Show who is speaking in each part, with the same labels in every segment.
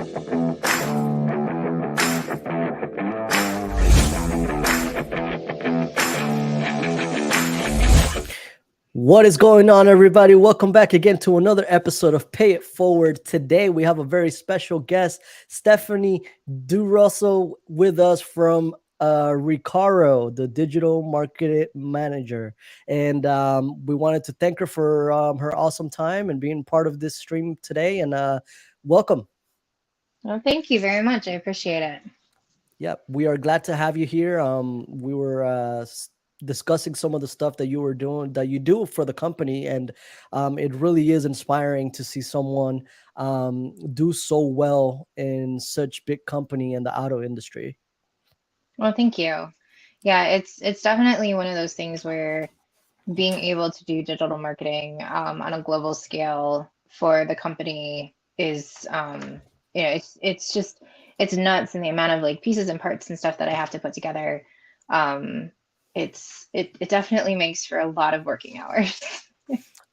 Speaker 1: What is going on, everybody? Welcome back again to another episode of Pay It Forward. Today, we have a very special guest, Stephanny DuRussel, with us from Recaro, the digital market manager. And we wanted to thank her for her awesome time and being part of this stream today. And welcome.
Speaker 2: Well, thank you very much. I appreciate it.
Speaker 1: Yep, we are glad to have you here. We were discussing some of the stuff that you were doing, that you do for the company, and it really is inspiring to see someone do so well in such big company in the auto industry.
Speaker 2: Well, thank you. Yeah, it's definitely one of those things where being able to do digital marketing on a global scale for the company is it's just it's nuts in the amount of like pieces and parts and stuff that I have to put together. Um, it definitely makes for a lot of working hours.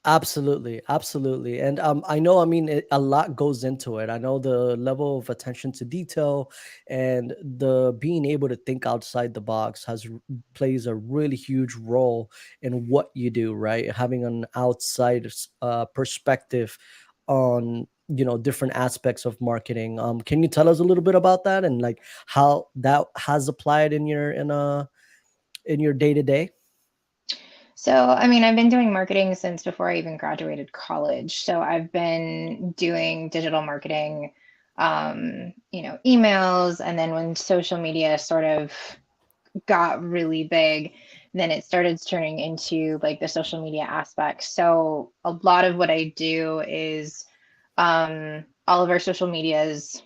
Speaker 1: Absolutely, absolutely. And I know, I mean, a lot goes into it. I know the level of attention to detail and the being able to think outside the box plays a really huge role in what you do, right? Having an outside perspective on, different aspects of marketing. Can you tell us a little bit about that and like how that has applied in your day to day?
Speaker 2: So, I mean, I've been doing marketing since before I even graduated college. So I've been doing digital marketing, emails, and then when social media sort of got really big, then it started turning into like the social media aspect. So a lot of what I do is all of our social medias.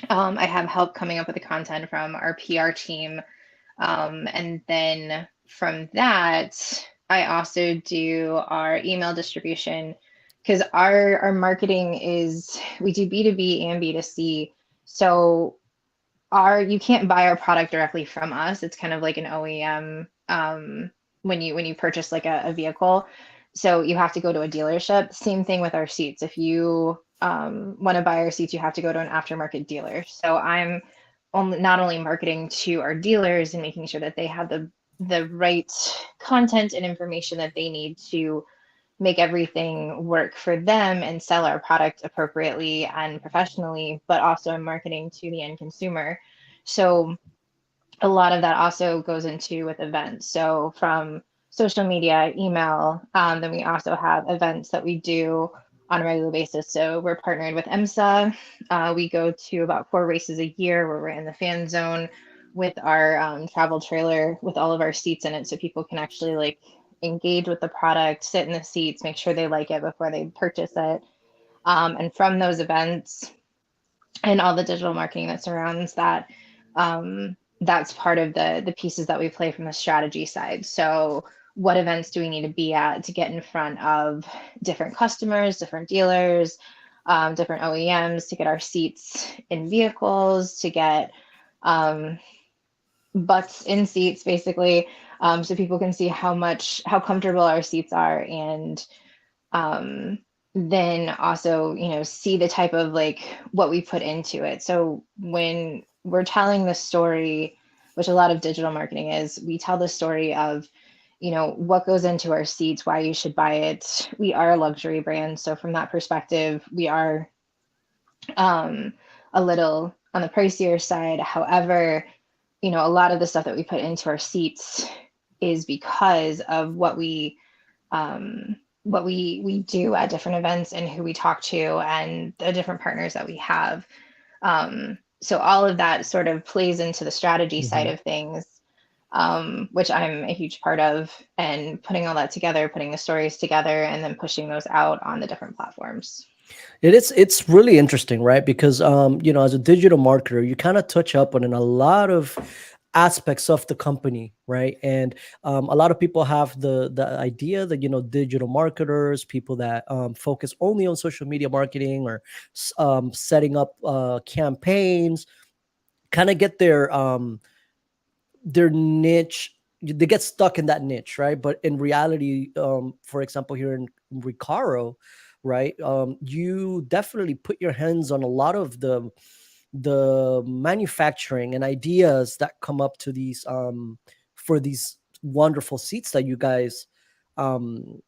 Speaker 2: I have help coming up with the content from our PR team. And then from that, I also do our email distribution because our marketing is we do B2B and B2C. So our you can't buy our product directly from us. It's kind of like an OEM when you purchase like a vehicle. So you have to go to a dealership. Same thing with our seats. If you want to buy our seats, you have to go to an aftermarket dealer. So I'm not only marketing to our dealers and making sure that they have the right content and information that they need to make everything work for them and sell our product appropriately and professionally, but also in marketing to the end consumer. So a lot of that also goes into with events. So from social media, email, then we also have events that we do on a regular basis. So we're partnered with EMSA. We go to about 4 races a year where we're in the fan zone with our travel trailer with all of our seats in it so people can actually like engage with the product, sit in the seats, make sure they like it before they purchase it. And from those events and all the digital marketing that surrounds that, that's part of the pieces that we play from the strategy side. So what events do we need to be at to get in front of different customers, different dealers, different OEMs, to get our seats in vehicles, to get butts in seats basically, so people can see how comfortable our seats are, and um, then also see the type of like what we put into it. So when we're telling the story, which a lot of digital marketing is, we tell the story of what goes into our seats, why you should buy it. We are a luxury brand, so from that perspective we are um, a little on the pricier side. However, a lot of the stuff that we put into our seats is because of what we do at different events and who we talk to and the different partners that we have. So all of that sort of plays into the strategy side of things, which I'm a huge part of, and putting all that together, putting the stories together, and then pushing those out on the different platforms.
Speaker 1: It's really interesting, right? Because as a digital marketer, you kind of touch up on a lot of aspects of the company, right? And a lot of people have the idea that digital marketers, people that focus only on social media marketing or setting up campaigns, kind of get their niche. They get stuck in that niche, right? But in reality, for example, here in Recaro, right? You definitely put your hands on a lot of the manufacturing and ideas that come up to these for these wonderful seats that you guys um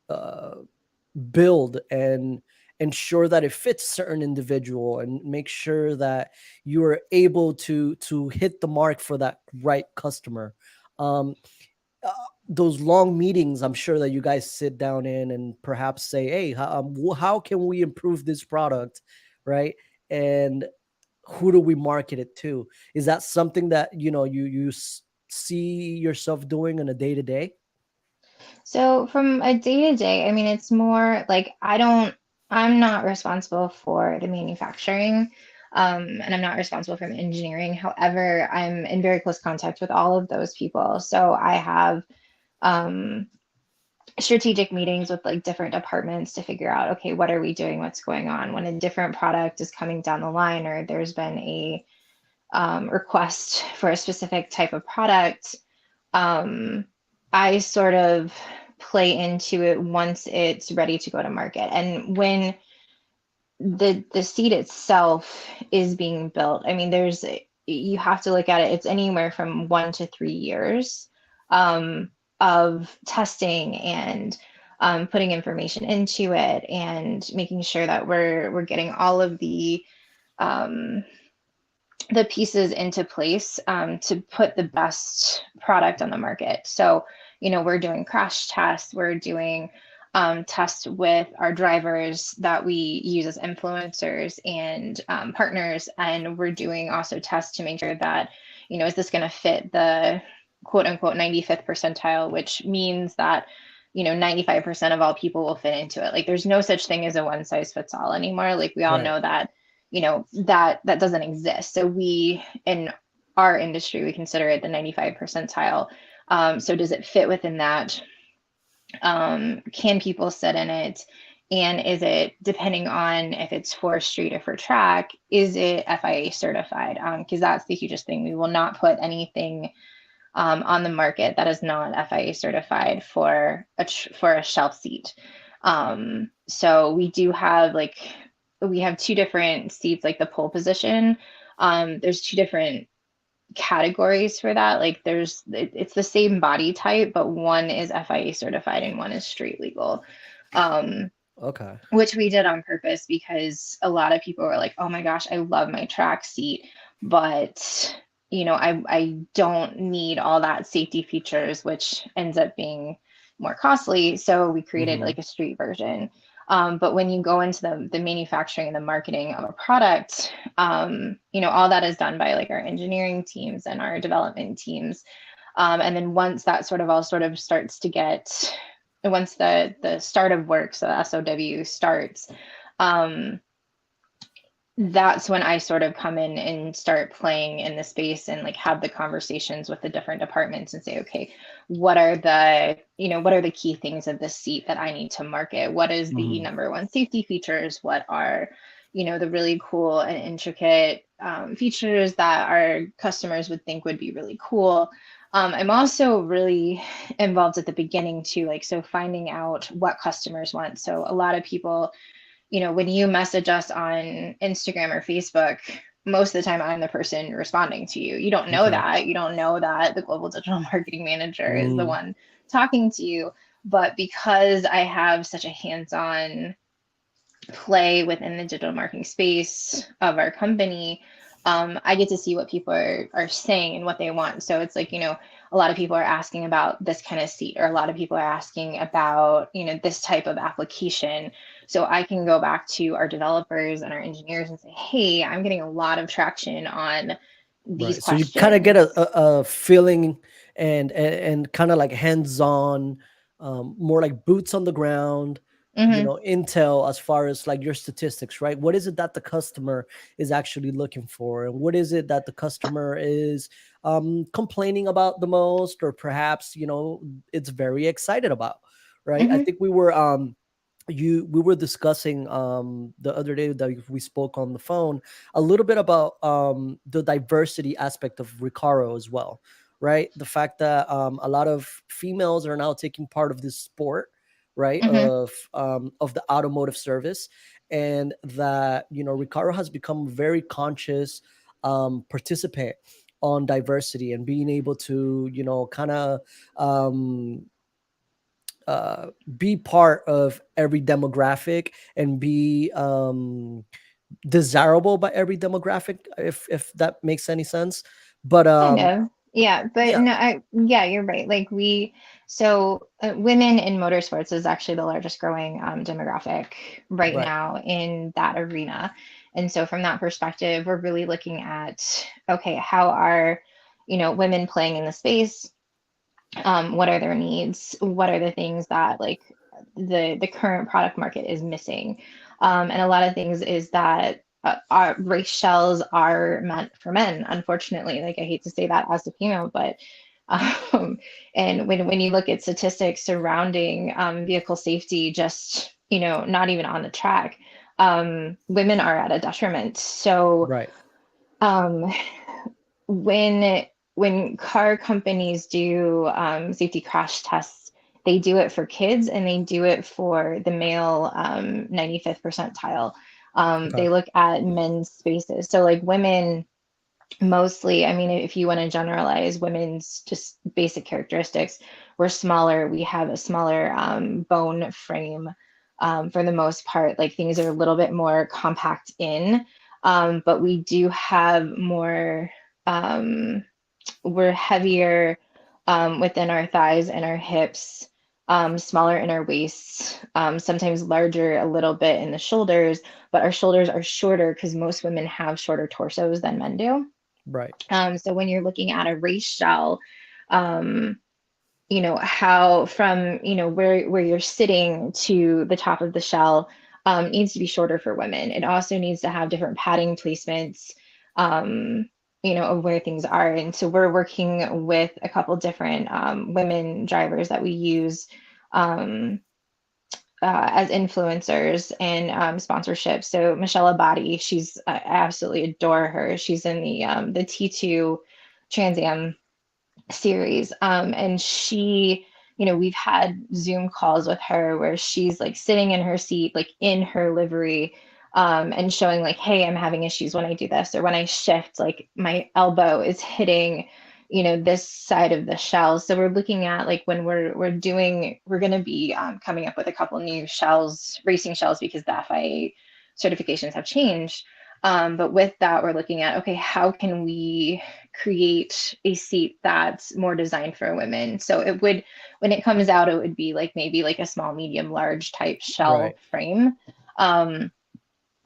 Speaker 1: uh build and ensure that it fits certain individual and make sure that you are able to hit the mark for that right customer. um uh, those long meetings, I'm sure that you guys sit down in and perhaps say, hey, how can we improve this product, right? And who do we market it to? Is that something that see yourself doing on a day to day?
Speaker 2: So from a day to day, I mean, it's more like I'm not responsible for the manufacturing, and I'm not responsible for the engineering. However, I'm in very close contact with all of those people. So I have um, strategic meetings with like different departments to figure out, okay, what are we doing? What's going on? When a different product is coming down the line, or there's been a request for a specific type of product, um, I sort of play into it once it's ready to go to market. And when the seed itself is being built, I mean, you have to look at it, it's anywhere from 1 to 3 years of testing and putting information into it and making sure that we're getting all of um, the pieces into place to put the best product on the market. So, we're doing crash tests, we're doing tests with our drivers that we use as influencers and partners, and we're doing also tests to make sure that, is this going to fit the quote unquote 95th percentile, which means that 95% of all people will fit into it. Like there's no such thing as a one size fits all anymore. Like we all
Speaker 1: Right.
Speaker 2: know that that doesn't exist. So we in our industry we consider it the 95 percentile. So does it fit within that? Can people sit in it? And is it, depending on if it's for street or for track, is it FIA certified? Because that's the hugest thing. We will not put anything on the market that is not FIA certified for a shelf seat. So we have two different seats, like the pole position. There's two different categories for that. Like it's the same body type, but one is FIA certified and one is street legal. Um,
Speaker 1: Okay.
Speaker 2: which we did on purpose because a lot of people were like, "Oh my gosh, I love my track seat, but I don't need all that safety features, which ends up being more costly." So we created
Speaker 1: Hmm.
Speaker 2: like a street version. But when you go into the manufacturing and the marketing of a product, all that is done by like our engineering teams and our development teams. And then once that sort of all sort of starts to get, once the start of work, so the SOW starts, um, that's when I sort of come in and start playing in the space and like have the conversations with the different departments and say, okay, what are the key things of this seat that I need to market? What is the
Speaker 1: Hmm.
Speaker 2: number one safety features? What are, the really cool and intricate features that our customers would think would be really cool? I'm also really involved at the beginning too, like, so finding out what customers want. So a lot of people, when you message us on Instagram or Facebook, most of the time I'm the person responding to you. You don't know
Speaker 1: Okay.
Speaker 2: that. You don't know that the global digital marketing manager is the
Speaker 1: Mm.
Speaker 2: one talking to you. But because I have such a hands on play within the digital marketing space of our company, I get to see what people are saying and what they want. So it's like, a lot of people are asking about this kind of seat, or a lot of people are asking about, this type of application. So I can go back to our developers and our engineers and say, hey, I'm getting a lot of traction on these
Speaker 1: Right. So you kind of get
Speaker 2: questions.
Speaker 1: a feeling and kind of like hands on, more like boots on the ground,
Speaker 2: Hmm.
Speaker 1: intel as far as like your statistics, right? What is it that the customer is actually looking for, and what is it that the customer is complaining about the most, or perhaps it's very excited about, right? I
Speaker 2: Hmm.
Speaker 1: think we were discussing the other day that we spoke on the phone a little bit about the diversity aspect of Recaro as well, right? The fact that a lot of females are now taking part of this sport, right,
Speaker 2: Hmm.
Speaker 1: of the automotive service, and that Ricardo has become a very conscious participant on diversity and being able to kind of um, uh, be part of every demographic and be desirable by every demographic, if that makes any sense. But
Speaker 2: Kind of. Yeah, but
Speaker 1: yeah,
Speaker 2: no, yeah, you're right. Like women in motorsports is actually the largest growing demographic right
Speaker 1: right,
Speaker 2: now in that arena. And so from that perspective, we're really looking at, okay, how are, women playing in the space? What are their needs? What are the things that like the current product market is missing? And a lot of things is that our race shells are meant for men, unfortunately. Like I hate to say that as a female, but um, and when you look at statistics surrounding vehicle safety, just not even on the track, women are at a detriment. So
Speaker 1: right,
Speaker 2: um, when car companies do safety crash tests, they do it for kids and they do it for the male 95th percentile.
Speaker 1: okay,
Speaker 2: They look at men's spaces. So like women mostly, I mean, if you want to generalize women's just basic characteristics, we're smaller. We have a smaller bone frame for the most part. Like things are a little bit more compact in, but we do have more. Um, we're heavier within our thighs and our hips, smaller in our waists, sometimes larger a little bit in the shoulders, but our shoulders are shorter because most women have shorter torsos than men do.
Speaker 1: right,
Speaker 2: So when you're looking at a race shell, um, how from where you're sitting to the top of the shell needs to be shorter for women. It also needs to have different padding placements, um, of where things are. And so we're working with a couple different women drivers that we use um, as influencers and sponsorships. So Michelle Abadi, I absolutely adore her. She's in the T2 Trans Am series. And we've had Zoom calls with her where she's like sitting in her seat, like in her livery, and showing like, hey, I'm having issues when I do this, or when I shift, like my elbow is hitting, this side of the shell. So we're looking at like when we're going to be coming up with a couple new shells, racing shells, because the FIA certifications have changed. But with that, we're looking at, okay, how can we create a seat that's more designed for women? So it would, when it comes out, it would be like maybe like a small, medium, large type
Speaker 1: right.
Speaker 2: shell frame. Um,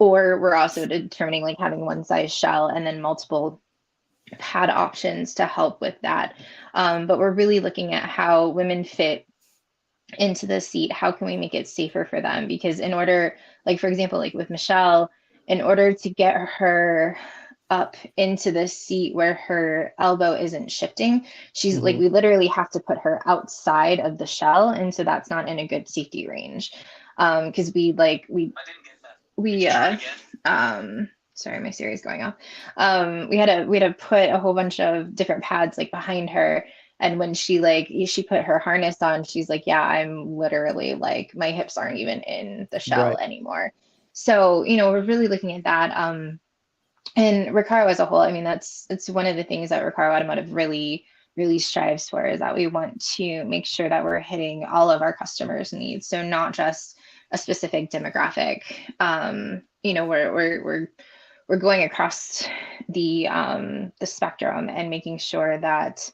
Speaker 2: or we're also determining like having one size shell and then multiple pad options to help with that. But we're really looking at how women fit into the seat. How can we make it safer for them? Because in order, like for example, like with Michelle, in order to get her up into the seat where her elbow isn't shifting, she's like,
Speaker 1: Hmm.
Speaker 2: we literally have to put her outside of the shell, and so that's not in a good safety range. Because we sorry, my Siri's going off. We had to put a whole bunch of different pads like behind her, and when she put her harness on, she's like, yeah, I'm literally like my hips aren't even in the shell
Speaker 1: Right.
Speaker 2: anymore. So we're really looking at that. And Recaro as a whole, I mean, it's one of the things that Recaro Automotive really strives for, is that we want to make sure that we're hitting all of our customers' needs. So not just a specific demographic. We're going across the spectrum and making sure that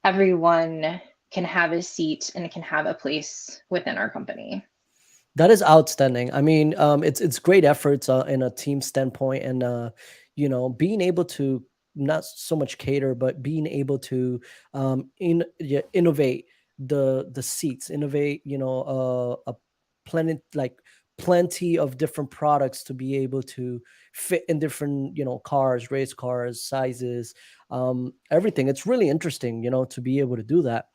Speaker 2: everyone can have a seat and can have a place within our company.
Speaker 1: That is outstanding. I mean, it's great efforts in a team standpoint, and being able to not so much cater, but being able to yeah, innovate the seats, innovate, a plenty like plenty of different products to be able to fit in different cars, race cars, sizes, everything. It's really interesting, to be able to do that.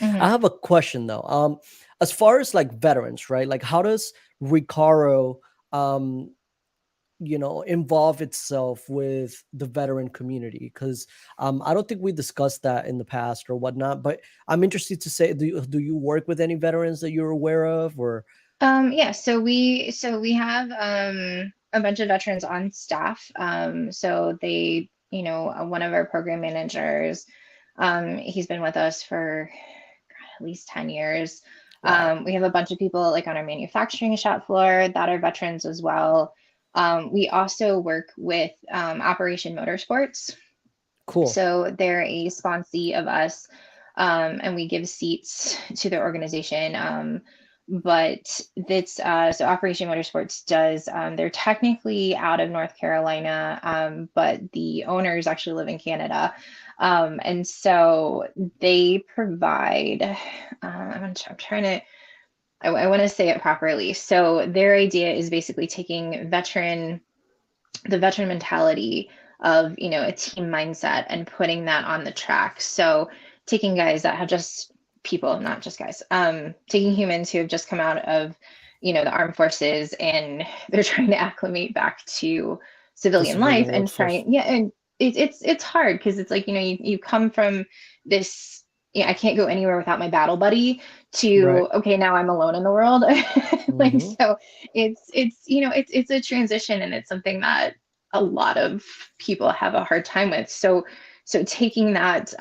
Speaker 1: I
Speaker 2: Mhm.
Speaker 1: have a question though. As far as like veterans, right? Like, how does Recaro um involve itself with the veteran community? Because I don't think we discussed that in the past or whatnot, but I'm interested to say, do you work with any veterans that you're aware of, or?
Speaker 2: Yeah, so we have a bunch of veterans on staff. So they, one of our program managers, he's been with us for at least 10 years.
Speaker 1: Wow.
Speaker 2: We have a bunch of people like on our manufacturing shop floor that are veterans as well. We also work with Operation Motorsports.
Speaker 1: Cool.
Speaker 2: So they're a sponsee of us, and we give seats to their organization. But that's so Operation Motorsports does, they're technically out of North Carolina, but the owners actually live in Canada. And so they provide, I'm trying to, I want to say it properly. So their idea is basically taking the veteran mentality of, a team mindset and putting that on the track. So taking guys that have just people, not just guys, taking humans who have just come out of, the armed forces, and they're trying to acclimate back to
Speaker 1: The
Speaker 2: civilian
Speaker 1: civilian
Speaker 2: life and
Speaker 1: workforce.
Speaker 2: trying, yeah, and it's hard because it's like, you come from this, yeah, I can't go anywhere without my battle buddy,
Speaker 1: Right.
Speaker 2: to okay, now I'm alone in the world. Like,
Speaker 1: Hmm.
Speaker 2: so it's a transition, and it's something that a lot of people have a hard time with. So taking that,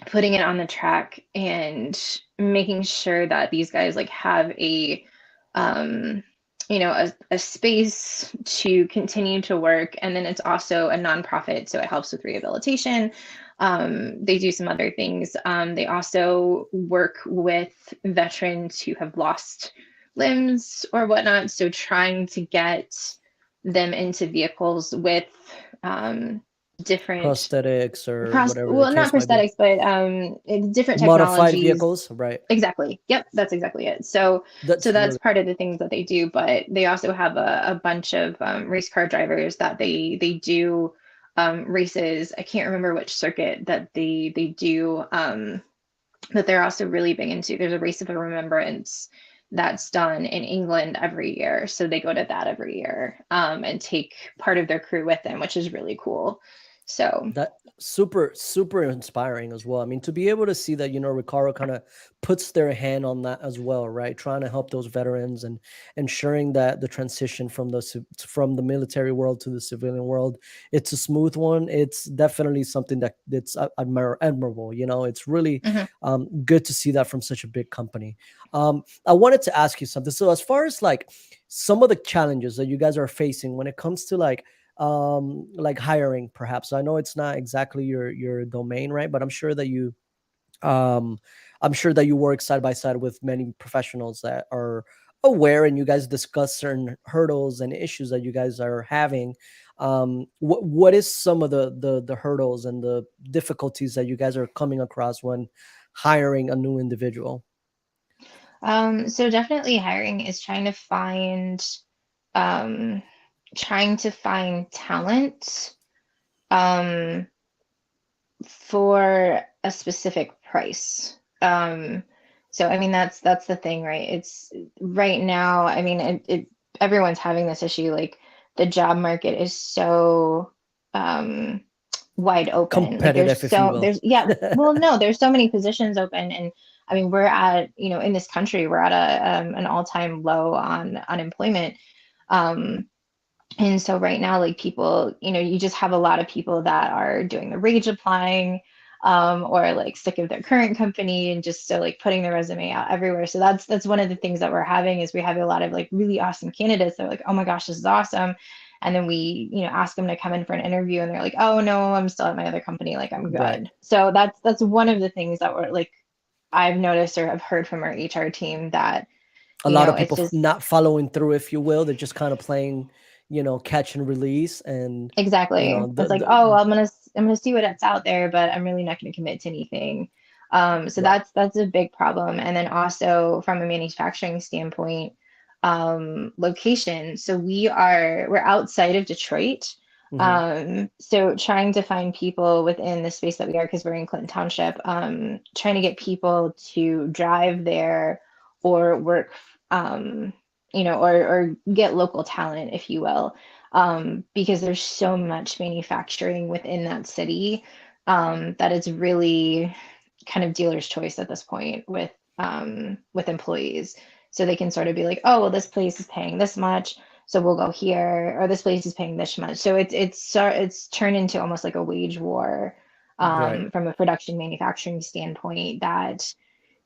Speaker 2: putting it on the track and making sure that these guys like have um, a space to continue to work. And then it's also a nonprofit, so it helps with rehabilitation. They do some other things. They also work with veterans who have lost limbs or whatnot. So trying to get them into vehicles with different
Speaker 1: Prosthetics or whatever the
Speaker 2: well, not
Speaker 1: case might be.
Speaker 2: prosthetics, but different
Speaker 1: Modified
Speaker 2: technologies.
Speaker 1: vehicles, right?
Speaker 2: Exactly. Yep, that's exactly it. So
Speaker 1: That's
Speaker 2: that's
Speaker 1: really
Speaker 2: part of the things that they do, but they also have a bunch of race car drivers that they do races. I can't remember which circuit that they do, but they're also really big into. There's a race of remembrance that's done in England every year, so they go to that every year, and take part of their crew with them, which is really cool. So.
Speaker 1: that super super inspiring as well. I mean, to be able to see that, Ricardo kind of puts their hand on that as well, right? Trying to help those veterans and ensuring that the transition from from the military world to the civilian world, it's a smooth one. It's definitely something that's admirable. It's really
Speaker 2: Mhm.
Speaker 1: good to see that from such a big company. I wanted to ask you something. So as far as like some of the challenges that you guys are facing when it comes to like hiring, perhaps, I know it's not exactly your domain, right? But um I'm sure that you work side by side with many professionals that are aware, and you guys discuss certain hurdles and issues that you guys are having. What is some of the hurdles and the difficulties that you guys are coming across when hiring a new individual?
Speaker 2: So definitely hiring is um, trying to find talent, um, for a specific price. So I mean that's the thing, right? It's right now, I mean everyone's having this issue, like the job market is so um wide open. Like
Speaker 1: Competitive, if you will.
Speaker 2: there's yeah, well no, there's so many positions open, and I mean we're at, in this country we're at an all-time low on unemployment. Um and so right now, like people, you just have a lot of people that are doing the rage applying, or like sick of their current company and just so like putting their resume out everywhere. So that's one of the things that we're having is we have a lot of like really awesome candidates that are like, oh my gosh, this is awesome. And then we, ask them to come in for an interview and they're like, oh no, I'm still at my other company, like I'm
Speaker 1: Right.
Speaker 2: good. So that's one of the things that we're like I've noticed or have heard from our HR team that,
Speaker 1: A lot of
Speaker 2: it's
Speaker 1: people
Speaker 2: just
Speaker 1: not following through, if you will. They're just kind of playing, catch and release, and
Speaker 2: exactly. It's like,
Speaker 1: the
Speaker 2: oh, I'm gonna see what's out there, but I'm really not gonna commit to anything. So
Speaker 1: right.
Speaker 2: that's a big problem. And then also from a manufacturing standpoint, location. So we're outside of Detroit.
Speaker 1: Hmm.
Speaker 2: So trying to find people within the space that we are, because we're in Clinton Township, trying to get people to drive there or work, um, or get local talent, if you will, because there's so much manufacturing within that city, that it's really kind of dealer's choice at this point with employees. So they can sort of be like, oh, well, this place is paying this much, so we'll go here, or this place is paying this much. So it's turned into almost like a wage war,
Speaker 1: Right.
Speaker 2: from a production manufacturing standpoint, that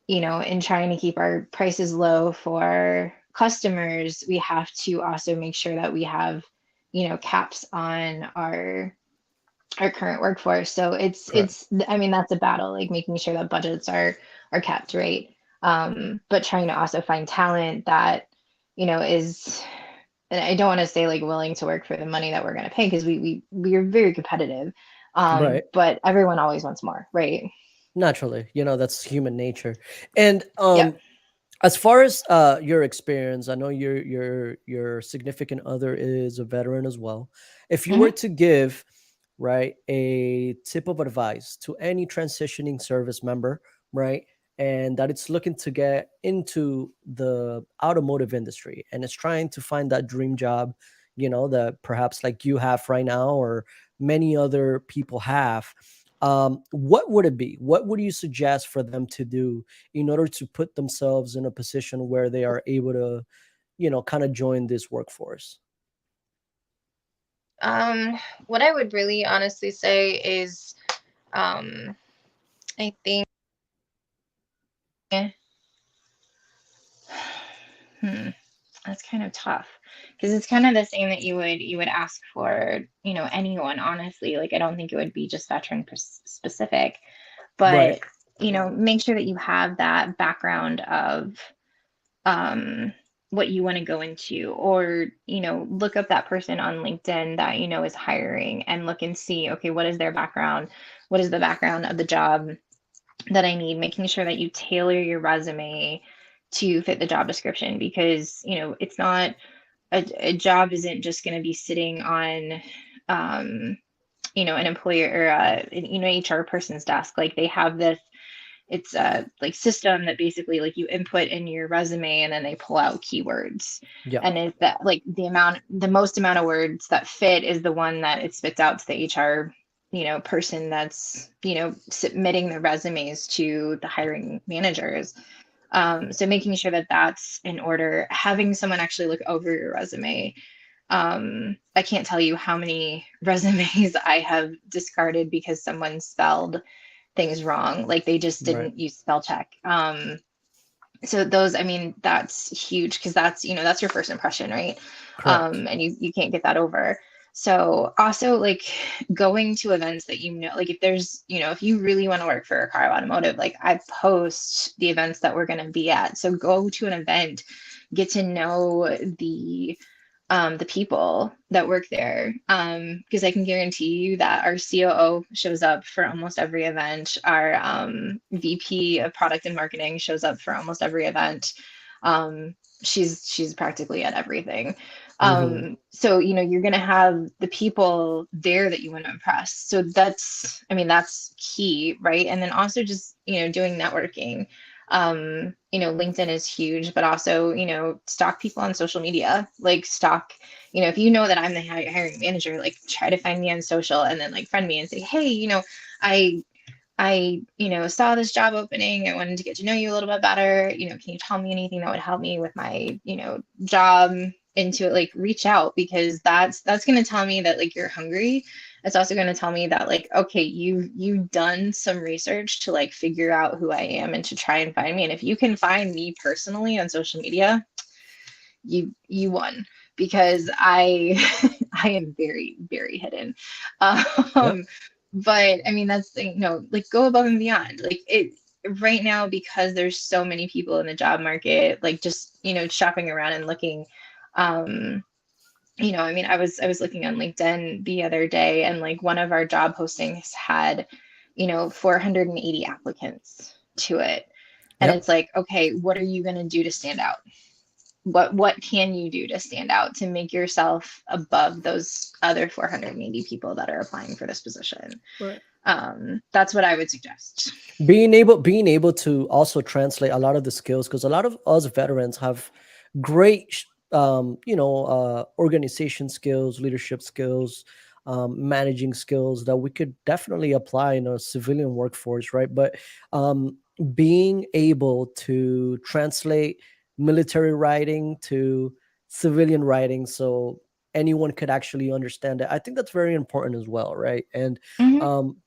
Speaker 2: in trying to keep our prices low for customers, we have to also make sure that we have, caps on our current workforce. So
Speaker 1: Correct.
Speaker 2: I mean, that's a battle, like making sure that budgets are kept, right? But trying to also find talent that, is, and I don't want to say like willing to work for the money that we're going to pay, because we are very competitive.
Speaker 1: Right.
Speaker 2: But everyone always wants more, right?
Speaker 1: Naturally, that's human nature. And
Speaker 2: Yep.
Speaker 1: as far as your experience, I know your significant other is a veteran as well. If you were
Speaker 2: Hmm.
Speaker 1: to give, right, a tip of advice to any transitioning service member, right, and that it's looking to get into the automotive industry and is trying to find that dream job, that perhaps like you have right now or many other people have, what would it be? What would you suggest for them to do in order to put themselves in a position where they are able to, kind of join this workforce?
Speaker 2: Um, what I would really honestly say is, um, I think, hmm, that's kind of tough, because it's kind of the same that you would ask for, anyone, honestly. Like, I don't think it would be just veteran specific,
Speaker 1: Right.
Speaker 2: but make sure that you have that background of, um, what you want to go into, or look up that person on LinkedIn that is hiring, and look and see, okay, what is their background, what is the background of the job that I need, making sure that you tailor your resume to fit the job description, because it's not, a job isn't just going to be sitting on, um, an employer, or HR person's desk. Like, they have this, it's a like system that basically, like, you input in your resume, and then they pull out keywords,
Speaker 1: Yeah.
Speaker 2: and is that, like, the most amount of words that fit is the one that it spits out to the HR person that's submitting the resumes to the hiring managers. So making sure that that's in order, having someone actually look over your resume. I can't tell you how many resumes I have discarded because someone spelled things wrong. Like, they just
Speaker 1: Right.
Speaker 2: didn't use spell check. So those, I mean, that's huge, because that's your first impression, right?
Speaker 1: Correct.
Speaker 2: And you can't get that over. So also, like, going to events that, like, if there's, if you really want to work for a car automotive, like, I post the events that we're going to be at. So go to an event, get to know the people that work there. Because I can guarantee you that our COO shows up for almost every event. Our VP of product and marketing shows up for almost every event. Um, she's practically at everything.
Speaker 1: Hmm.
Speaker 2: So you're gonna have the people there that you want to impress. So that's, I mean, that's key, right? And then also just doing networking. LinkedIn is huge, but also, stalk people on social media. Like, stalk, if you know that I'm the hiring manager, like, try to find me on social, and then, like, friend me and say, hey, I saw this job opening. I wanted to get to know you a little bit better. Can you tell me anything that would help me with my, job into it? Like, reach out, because that's going to tell me that, like, you're hungry. It's also going to tell me that, like, okay, you've done some research to, like, figure out who I am and to try and find me. And if you can find me personally on social media, you won, because I I am very, very hidden.
Speaker 1: Yep.
Speaker 2: Um, but I mean, that's, like, go above and beyond. Like, it right now, because there's so many people in the job market, like, just shopping around and looking. Um, I mean, I was looking on LinkedIn the other day, and, like, one of our job postings had 480 applicants to it. And
Speaker 1: Yep.
Speaker 2: it's like, okay, what are you going to do to stand out? What can you do to stand out, to make yourself above those other 480 people that are applying for this position?
Speaker 1: Right.
Speaker 2: That's what I would suggest.
Speaker 1: Being able to also translate a lot of the skills, because a lot of us veterans have great organization skills, leadership skills, managing skills that we could definitely apply in a civilian workforce, right? But um, being able to translate military writing to civilian writing so anyone could actually understand it, I think that's very important as well, right? And
Speaker 2: Hmm.
Speaker 1: um,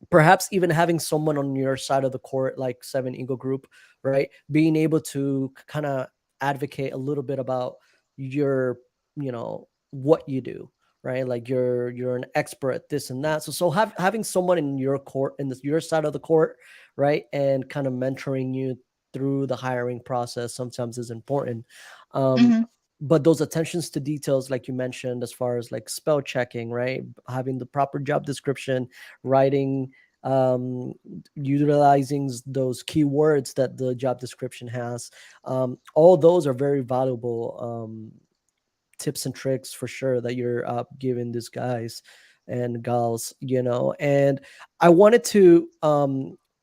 Speaker 1: perhaps even having someone on your side of the court like Seven Eagle Group, right, being able to kind of advocate a little bit about your, what you do, right? Like you're an expert at this and that. So having someone in your court, in your side of the court, right, and kind of mentoring you through the hiring process sometimes is important. um
Speaker 2: Hmm.
Speaker 1: but those attentions to details, like you mentioned, as far as like spell checking, right, having the proper job description, writing, utilizing those keywords that the job description has, all those are very valuable tips and tricks for sure that you're giving these guys and gals, and I wanted to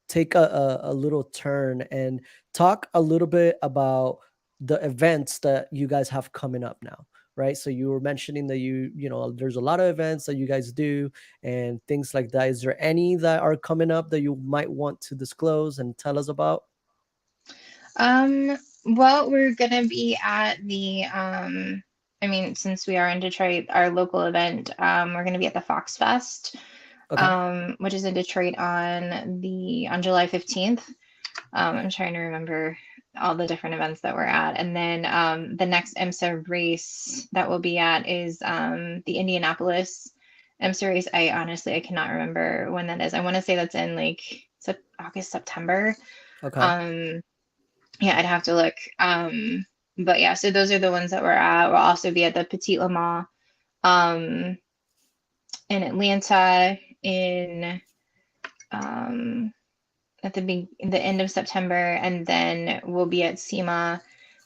Speaker 1: take a little turn and talk a little bit about the events that you guys have coming up now, right? So you were mentioning that there's a lot of events that you guys do and things like that. Is there any that are coming up that you might want to disclose and tell us about?
Speaker 2: Well, we're gonna be at the I mean, since we are in Detroit, our local event, we're gonna be at the Fox Fest,
Speaker 1: Okay.
Speaker 2: which is in Detroit on July 15th. I'm trying to remember all the different events that we're at. And then the next IMSA race that we'll be at is the Indianapolis IMSA race. I cannot remember when that is. I want to say that's in like August, September.
Speaker 1: Okay.
Speaker 2: Um, yeah, I'd have to look. But yeah, so those are the ones that we're at. We'll also be at the Petit Le Mans um, in Atlanta in um, in the end of September, and then we'll be at SEMA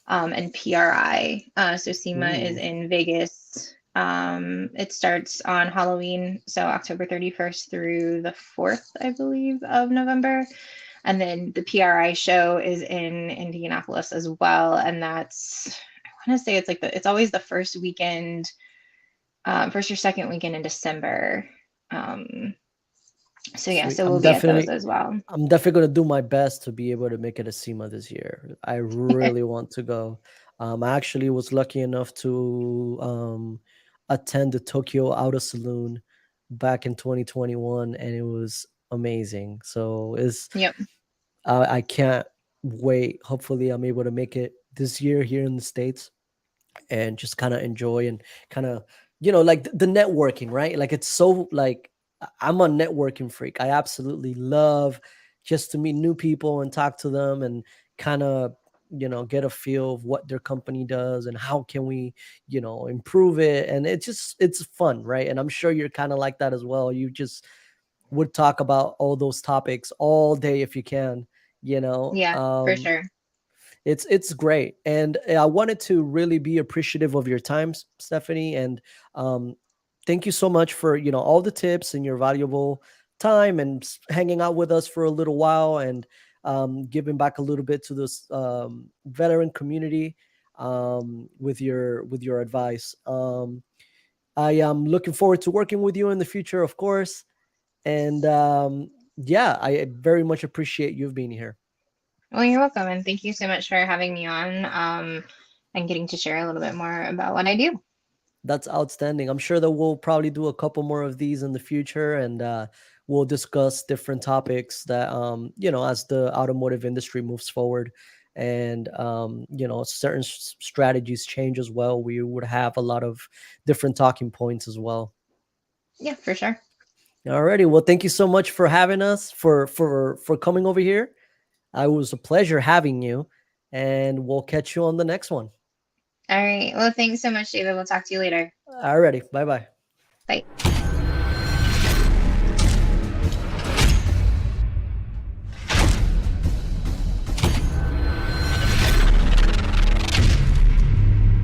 Speaker 2: and PRI. So SEMA is
Speaker 1: Ooh.
Speaker 2: in Vegas. It starts on Halloween, so October 31st through the 4th, I believe, of November. And then the PRI show is in Indianapolis as well, and that's I want to say it's like it's always the first weekend, first or second weekend in December. Um, so yeah,
Speaker 1: Sweet.
Speaker 2: so we'll be at those as well.
Speaker 1: I'm definitely gonna do my best to be able to make it a SEMA this year. I really want to go. I actually was lucky enough to attend the Tokyo Auto Saloon back in 2021, and it was amazing. So
Speaker 2: Yep.
Speaker 1: I can't wait. Hopefully, I'm able to make it this year here in the States and just kind of enjoy and kind of like the networking, right? Like it's so like I'm a networking freak. I absolutely love just to meet new people and talk to them and kind of get a feel of what their company does and how can we improve it, and it's fun, right? And I'm sure you're kind of like that as well. You just would talk about all those topics all day if you can, you know
Speaker 2: Yeah, for
Speaker 1: um
Speaker 2: sure.
Speaker 1: it's great, and I wanted to really be appreciative of your time, Stephanie, and um, thank you so much for all the tips and your valuable time and hanging out with us for a little while and giving back a little bit to this veteran community with your advice. I am looking forward to working with you in the future, of course, and yeah, I very much appreciate you being here.
Speaker 2: Well, you're welcome, and thank you so much for having me on, and getting to share a little bit more about what I do.
Speaker 1: That's outstanding. I'm sure that we'll probably do a couple more of these in the future, and we'll discuss different topics that, as the automotive industry moves forward and, certain strategies change as well. We would have a lot of different talking points as well.
Speaker 2: Yeah, for sure.
Speaker 1: Alrighty. Well, thank you so much for having us, for coming over here. It was a pleasure having you, and we'll catch you on the next one.
Speaker 2: All right. Well, thanks so much, David. We'll talk to you later.
Speaker 1: Alrighty. Bye bye.
Speaker 2: Bye.